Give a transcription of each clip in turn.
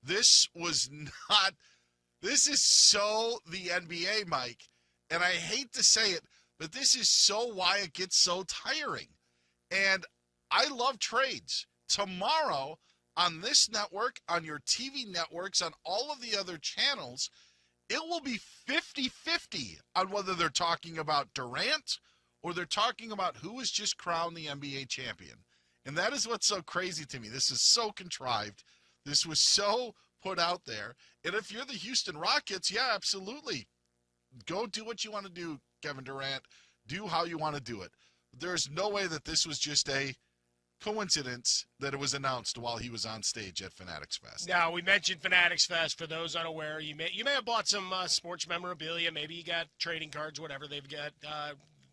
This was not – this is so the NBA, Mike. And I hate to say it, but this is so why it gets so tiring. And I love trades. Tomorrow on this network, on your TV networks, on all of the other channels, it will be 50-50 on whether they're talking about Durant or they're talking about who was just crowned the NBA champion. And that is what's so crazy to me. This is so contrived. This was so put out there. And if you're the Houston Rockets, yeah, absolutely. Go do what you want to do, Kevin Durant. Do how you want to do it. There's no way that this was just a coincidence that it was announced while he was on stage at Fanatics Fest. Now, we mentioned Fanatics Fest. For those unaware, you may have bought some sports memorabilia. Maybe you got trading cards, whatever. They've got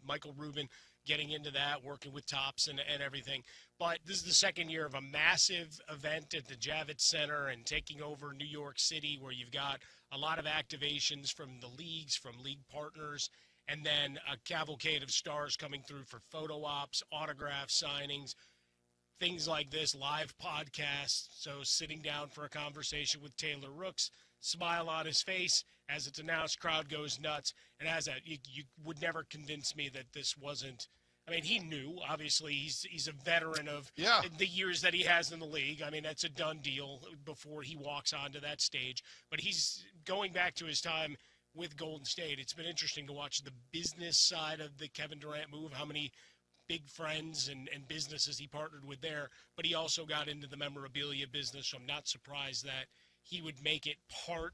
Michael Rubin getting into that, working with Topps and everything. But this is the second year of a massive event at the Javits Center and taking over New York City, where you've got a lot of activations from the leagues, from league partners, and then a cavalcade of stars coming through for photo ops, autograph signings, things like this, live podcasts. So sitting down for a conversation with Taylor Rooks, smile on his face as it's announced, crowd goes nuts. And as that, you would never convince me that this wasn't. I mean, he knew. Obviously, he's a veteran of the years that he has in the league. I mean, that's a done deal before he walks onto that stage. But he's going back to his time with Golden State. It's been interesting to watch the business side of the Kevin Durant move, how many big friends and businesses he partnered with there. But he also got into the memorabilia business, so I'm not surprised that he would make it part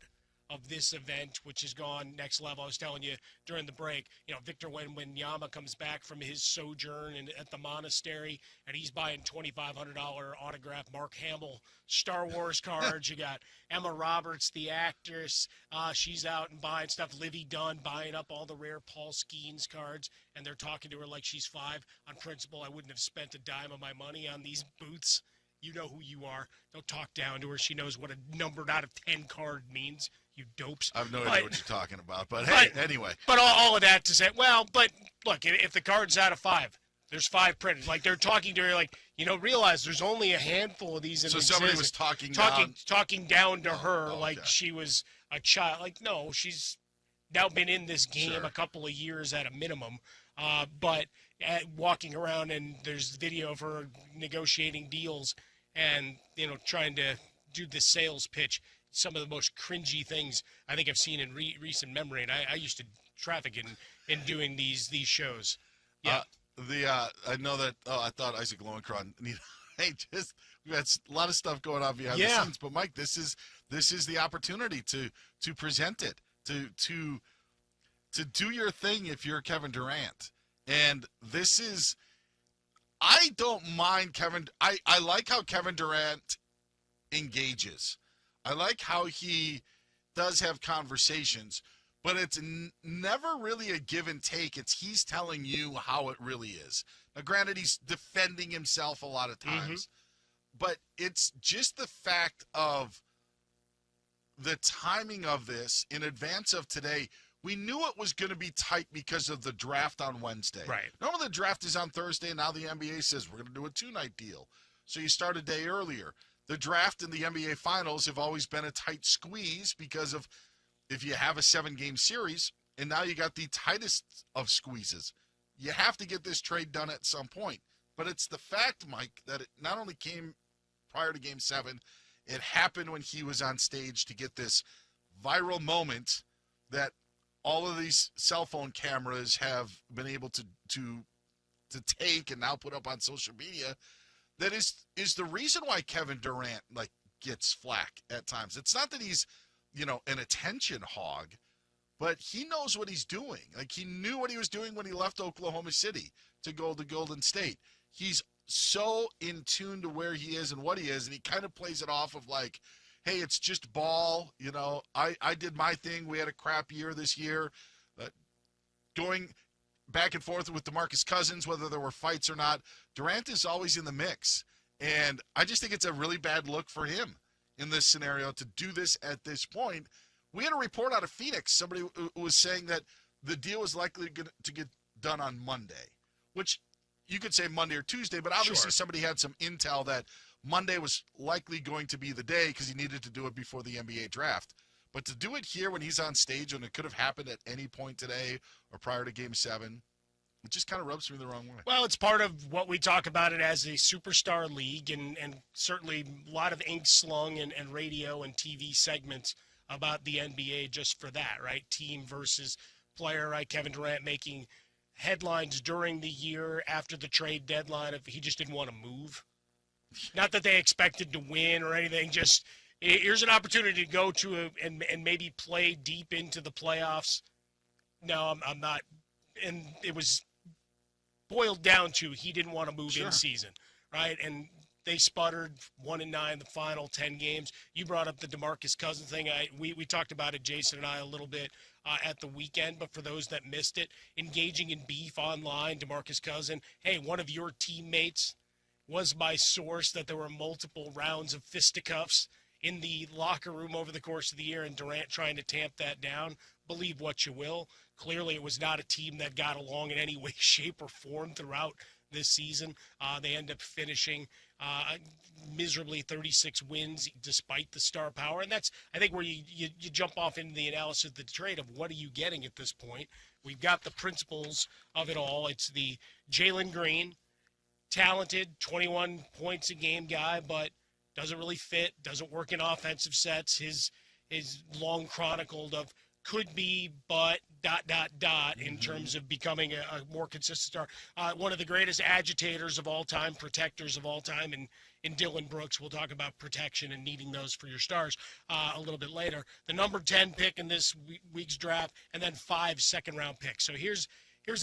of this event, which has gone next level. I was telling you during the break, Victor Wembanyama comes back from his sojourn at the monastery, and he's buying $2,500 autograph Mark Hamill Star Wars cards. You got Emma Roberts, the actress. She's out and buying stuff. Livy Dunn buying up all the rare Paul Skeens cards, and they're talking to her like she's 5. On principle, I wouldn't have spent a dime of my money on these booths. You know who you are. Don't talk down to her. She knows what a numbered out of 10 card means, you dopes. I have no idea what you're talking about, but hey, anyway. But all of that to say, well, but look, if the card's out of 5, there's 5 printed. Like, they're talking to her like, realize there's only a handful of these in So existence. somebody was talking down to her like she was a child. Like, no, she's now been in this game a couple of years at a minimum. But walking around, and there's video of her negotiating deals and, trying to do the sales pitch. Some of the most cringy things I think I've seen in recent memory. And I used to traffic in doing these shows. Yeah. I know that, I thought Isaac Lowenkron needed, we've had a lot of stuff going on behind the scenes, but Mike, this is the opportunity to present it, to do your thing if you're Kevin Durant. And this is, I don't mind Kevin. I like how Kevin Durant engages. I like how he does have conversations, but it's never really a give and take. It's he's telling you how it really is. Now, granted, he's defending himself a lot of times, but it's just the fact of the timing of this in advance of today. We knew it was going to be tight because of the draft on Wednesday. Right. Normally the draft is on Thursday, and now the NBA says we're going to do a 2-night deal. So you start a day earlier. The draft and the NBA Finals have always been a tight squeeze because of if you have a 7-game series, and now you got the tightest of squeezes. You have to get this trade done at some point. But it's the fact, Mike, that it not only came prior to Game 7, it happened when he was on stage to get this viral moment that all of these cell phone cameras have been able to take and now put up on social media. That is the reason why Kevin Durant gets flack at times. It's not that he's, an attention hog, but he knows what he's doing. Like, he knew what he was doing when he left Oklahoma City to go to Golden State. He's so in tune to where he is and what he is, and he kind of plays it off of like, hey, it's just ball. I did my thing. We had a crap year this year. Going back and forth with DeMarcus Cousins, whether there were fights or not, Durant is always in the mix. And I just think it's a really bad look for him in this scenario to do this at this point. We had a report out of Phoenix. Somebody was saying that the deal was likely to get done on Monday, which you could say Monday or Tuesday, but obviously somebody had some intel that Monday was likely going to be the day because he needed to do it before the NBA draft. But to do it here when he's on stage, when it could have happened at any point today or prior to Game 7, it just kind of rubs me the wrong way. Well, it's part of what we talk about it as a superstar league, and certainly a lot of ink slung and radio and TV segments about the NBA just for that, right? Team versus player, right? Kevin Durant making headlines during the year after the trade deadline if he just didn't want to move. Not that they expected to win or anything, just here's an opportunity to go to and maybe play deep into the playoffs. No, I'm not. And it was boiled down to he didn't want to move in season, right? And they sputtered 1-9 the final 10 games. You brought up the DeMarcus Cousins thing. We talked about it, Jason and I, a little bit at the weekend, but for those that missed it, engaging in beef online, DeMarcus Cousins, hey, one of your teammates was my source that there were multiple rounds of fisticuffs in the locker room over the course of the year, and Durant trying to tamp that down. Believe what you will. Clearly, it was not a team that got along in any way, shape, or form throughout this season. They end up finishing miserably 36 wins despite the star power. And that's, I think, where you jump off into the analysis of the trade of what are you getting at this point. We've got the principles of it all. It's the Jalen Green, talented, 21 points a game guy, but doesn't really fit, doesn't work in offensive sets. His long chronicled of could be, but ... in terms of becoming a more consistent star. One of the greatest agitators of all time, protectors of all time, in Dylan Brooks. We'll talk about protection and needing those for your stars a little bit later. The number 10 pick in this week's draft, and then 5 second-round picks. So here's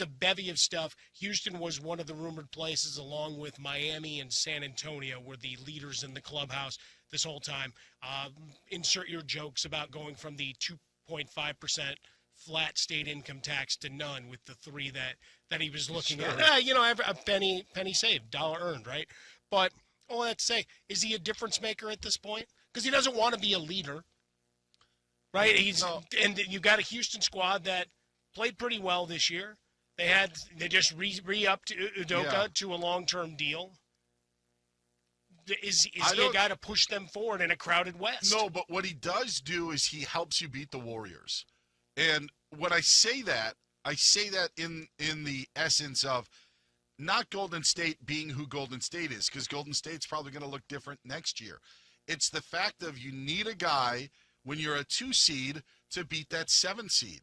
a bevy of stuff. Houston was one of the rumored places, along with Miami and San Antonio, were the leaders in the clubhouse this whole time. Insert your jokes about going from the 2.5% flat state income tax to none with the 3 that he was looking at. A penny saved, dollar earned, right? But all that to say, is he a difference maker at this point? Because he doesn't want to be a leader, right? And you've got a Houston squad that played pretty well this year. They just re-upped Udoka to a long-term deal. Is he a guy to push them forward in a crowded West? No, but what he does do is he helps you beat the Warriors. And when I say that in the essence of not Golden State being who Golden State is, because Golden State's probably going to look different next year. It's the fact of you need a guy when you're a 2 seed to beat that 7 seed.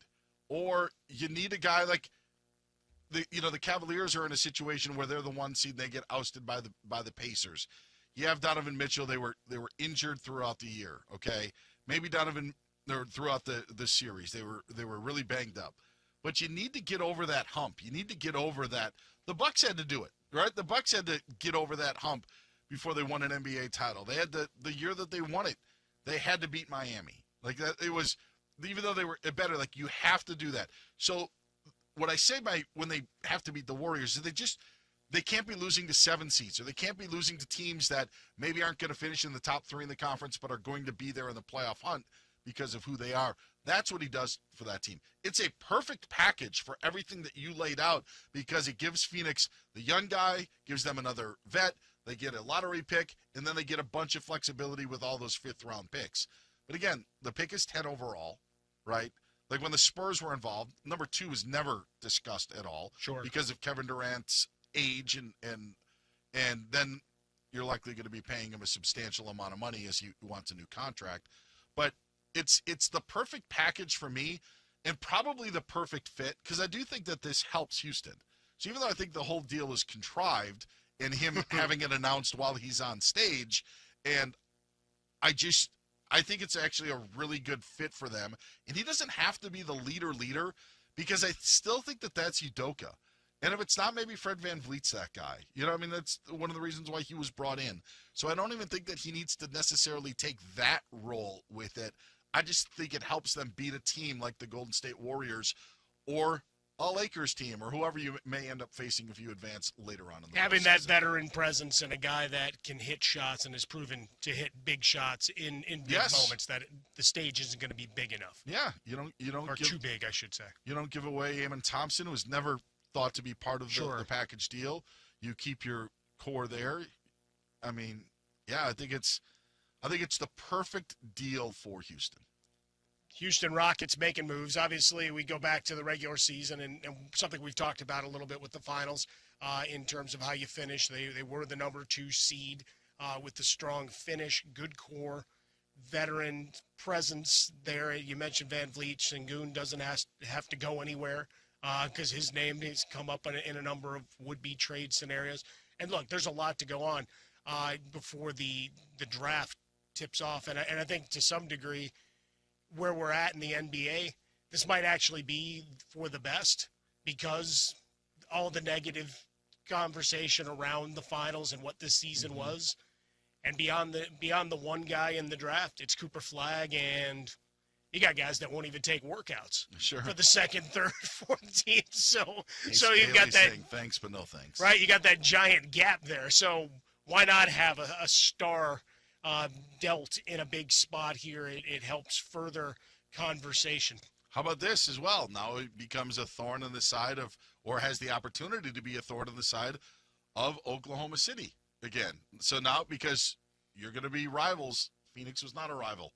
Or you need a guy like the Cavaliers are in a situation where they're the 1 seed and they get ousted by the Pacers. You have Donovan Mitchell. They were injured throughout the year. Okay, maybe Donovan throughout the series they were really banged up. But you need to get over that hump. You need to get over that. The Bucks had to do it, right? The Bucks had to get over that hump before they won an NBA title. They had the year that they won it, they had to beat Miami. Like that, it was, even though they were better, like you have to do that. So what I say by when they have to beat the Warriors is they can't be losing to 7 seeds, or they can't be losing to teams that maybe aren't going to finish in the top 3 in the conference but are going to be there in the playoff hunt because of who they are. That's what he does for that team. It's a perfect package for everything that you laid out because it gives Phoenix the young guy, gives them another vet, they get a lottery pick, and then they get a bunch of flexibility with all those 5th-round picks. But again, the pick is 10 overall, right? Like when the Spurs were involved, number 2 was never discussed at all. Sure. Because of Kevin Durant's age, and then you're likely going to be paying him a substantial amount of money as he wants a new contract. But it's the perfect package for me, and probably the perfect fit, because I do think that this helps Houston. So even though I think the whole deal is contrived and him having it announced while he's on stage, and I think it's actually a really good fit for them. And he doesn't have to be the leader, because I still think that that's Udoka. And if it's not, maybe Fred VanVleet's that guy. You know what I mean? That's one of the reasons why he was brought in. So I don't even think that he needs to necessarily take that role with it. I just think it helps them beat a team like the Golden State Warriors or a Lakers team or whoever you may end up facing if you advance later on in the Having that veteran presence and a guy that can hit shots and has proven to hit big shots in big moments, that the stage isn't going to be big enough. Yeah, you don't or too big, I should say. You don't give away Eamon Thompson, who was never thought to be part of the package deal. You keep your core there. I mean, yeah, I think it's the perfect deal for Houston. Houston Rockets making moves. Obviously, we go back to the regular season and something we've talked about a little bit with the finals in terms of how you finish. They were the number 2 seed with the strong finish, good core, veteran presence there. You mentioned Van Vliet. Sengun doesn't have to go anywhere because his name has come up in a number of would-be trade scenarios. And look, there's a lot to go on before the draft tips off. And I think to some degree, where we're at in the NBA, this might actually be for the best because all the negative conversation around the finals and what this season was, and beyond the one guy in the draft, it's Cooper Flagg, and you got guys that won't even take workouts for the second, third, fourth team. So you've got that saying, thanks, but no thanks. Right, you got that giant gap there. So why not have a star dealt in a big spot here? It helps further conversation. How about this as well? Now it becomes a thorn in the side of, or has the opportunity to be a thorn in the side of Oklahoma City again. So now, because you're going to be rivals, Phoenix was not a rival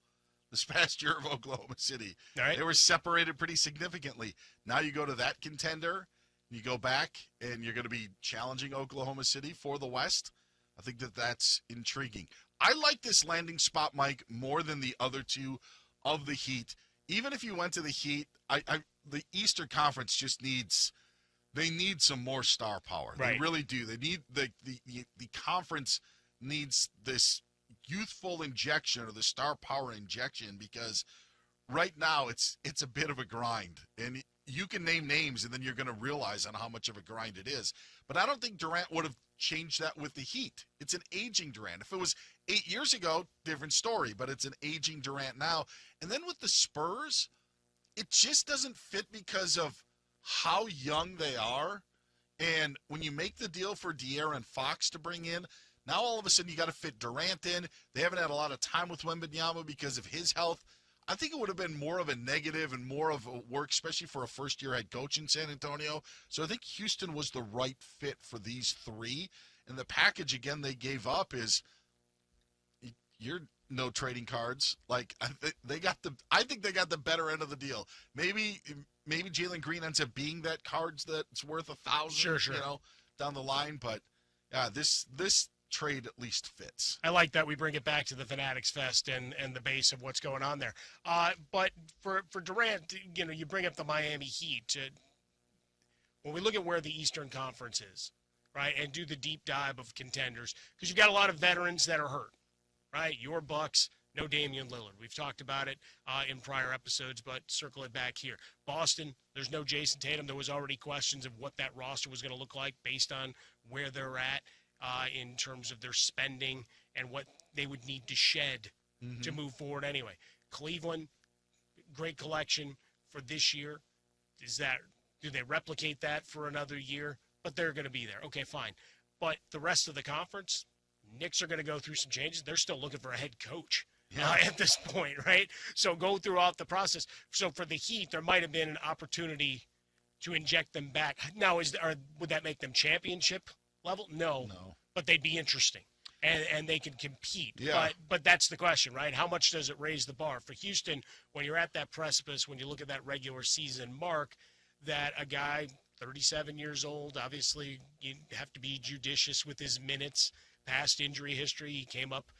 this past year of Oklahoma City. All right. They were separated pretty significantly. Now you go to that contender, you go back, and you're going to be challenging Oklahoma City for the West. I think that's intriguing. I like this landing spot, Mike, more than the other two of the Heat. Even if you went to the Heat, the Eastern Conference just needs some more star power. Right. They really do. They need the conference needs this youthful injection or the star power injection, because right now it's a bit of a grind. And you can name names and then you're going to realize on how much of a grind it is. But I don't think Durant would have changed that with the Heat. It's an aging Durant. If it was 8 years ago, different story, but it's an aging Durant now. And then with the Spurs, it just doesn't fit because of how young they are. And when you make the deal for De'Aaron Fox to bring in, now all of a sudden you got to fit Durant in. They haven't had a lot of time with Wembanyama because of his health. I think it would have been more of a negative and more of a work, especially for a first-year head coach in San Antonio. So I think Houston was the right fit for these three. And the package, again, they gave up is you're no trading cards. Like, I think they got the better end of the deal. Maybe Jalen Green ends up being that cards that's worth 1,000, sure. Down the line. But this trade at least fits. I like that we bring it back to the Fanatics Fest and the base of what's going on there. But for Durant, you bring up the Miami Heat. When we look at where the Eastern Conference is, right, and do the deep dive of contenders, because you've got a lot of veterans that are hurt, right? Your Bucks, no Damian Lillard. We've talked about it in prior episodes, but circle it back here. Boston, there's no Jason Tatum. There was already questions of what that roster was going to look like based on where they're at. In terms of their spending and what they would need to shed to move forward anyway. Cleveland, great collection for this year. Do they replicate that for another year? But they're going to be there. Okay, fine. But the rest of the conference, Knicks are going to go through some changes. They're still looking for a head coach at this point, right? So go throughout the process. So for the Heat, there might have been an opportunity to inject them back. Now, would that make them championship level? No. But they'd be interesting, and they can compete. Yeah. But that's the question, right? How much does it raise the bar for Houston when you're at that precipice? When you look at that regular season mark, that a guy 37 years old, obviously you have to be judicious with his minutes, past injury history. He came up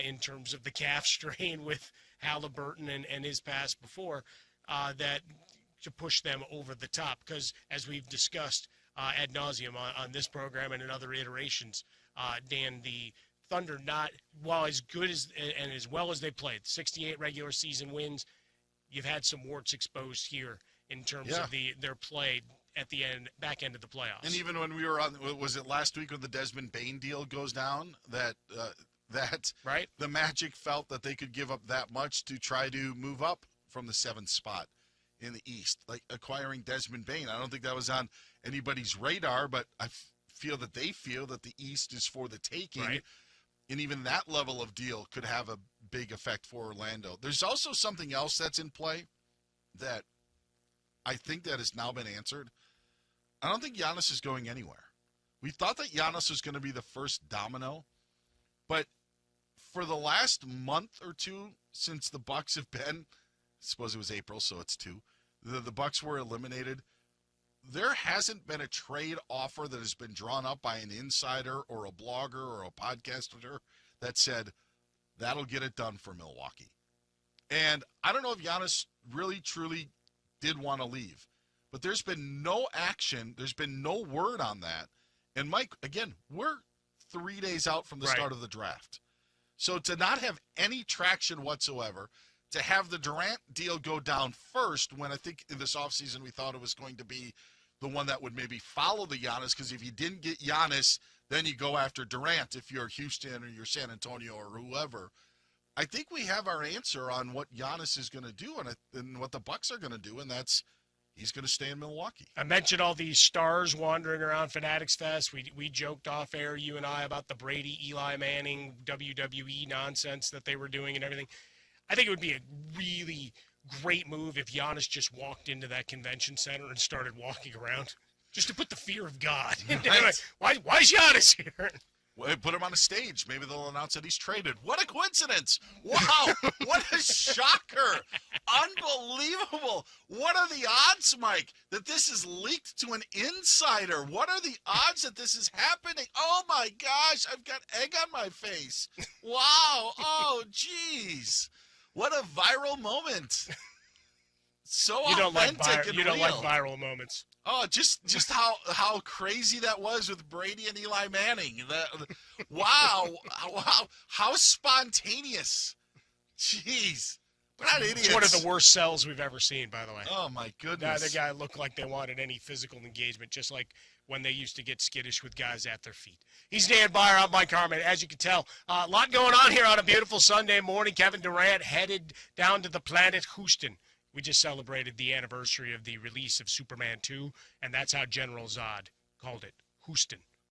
in terms of the calf strain with Halliburton and his past before that to push them over the top, because as we've discussed ad nauseum on this program and in other iterations, Dan, the Thunder, not while as good as and as well as they played, 68 regular season wins, you've had some warts exposed here in terms of their play at the back end of the playoffs. And even when we were on, was it last week when the Desmond Bane deal goes down, that right? The Magic felt that they could give up that much to try to move up from the 7th spot in the East, like acquiring Desmond Bane. I don't think that was on anybody's radar, but I feel that they feel that the East is for the taking. Right. And even that level of deal could have a big effect for Orlando. There's also something else that's in play that I think that has now been answered. I don't think Giannis is going anywhere. We thought that Giannis was going to be the first domino, but for the last month or two since the Bucks have been, I suppose it was April, so it's 2, the Bucks were eliminated, there hasn't been a trade offer that has been drawn up by an insider or a blogger or a podcaster that said, that'll get it done for Milwaukee. And I don't know if Giannis really, truly did want to leave. But there's been no action. There's been no word on that. And, Mike, again, we're 3 days out from the start of the draft. So to not have any traction whatsoever, to have the Durant deal go down first when I think in this offseason we thought it was going to be the one that would maybe follow the Giannis, because if you didn't get Giannis, then you go after Durant if you're Houston or you're San Antonio or whoever. I think we have our answer on what Giannis is going to do and what the Bucks are going to do, and that's he's going to stay in Milwaukee. I mentioned all these stars wandering around Fanatics Fest. We joked off air, you and I, about the Brady, Eli Manning, WWE nonsense that they were doing and everything. I think it would be a really great move if Giannis just walked into that convention center and started walking around, just to put the fear of God. Why is Giannis here? Well, put him on a stage. Maybe they'll announce that he's traded. What a coincidence. Wow. What a shocker. Unbelievable. What are the odds, Mike, that this is leaked to an insider? What are the odds that this is happening? Oh, my gosh. I've got egg on my face. Wow. Oh, geez. What a viral moment. So you don't authentic and you don't real. like viral moments. Oh, just how crazy that was with Brady and Eli Manning. Wow, how spontaneous. Jeez, we're not idiots. It's one of the worst sells we've ever seen, by the way. Oh, my goodness. Neither guy looked like they wanted any physical engagement, just like when they used to get skittish with guys at their feet. He's Dan Beyer. I'm Mike Harmon. As you can tell, a lot going on here on a beautiful Sunday morning. Kevin Durant headed down to the planet Houston. We just celebrated the anniversary of the release of Superman 2, and that's how General Zod called it, Houston.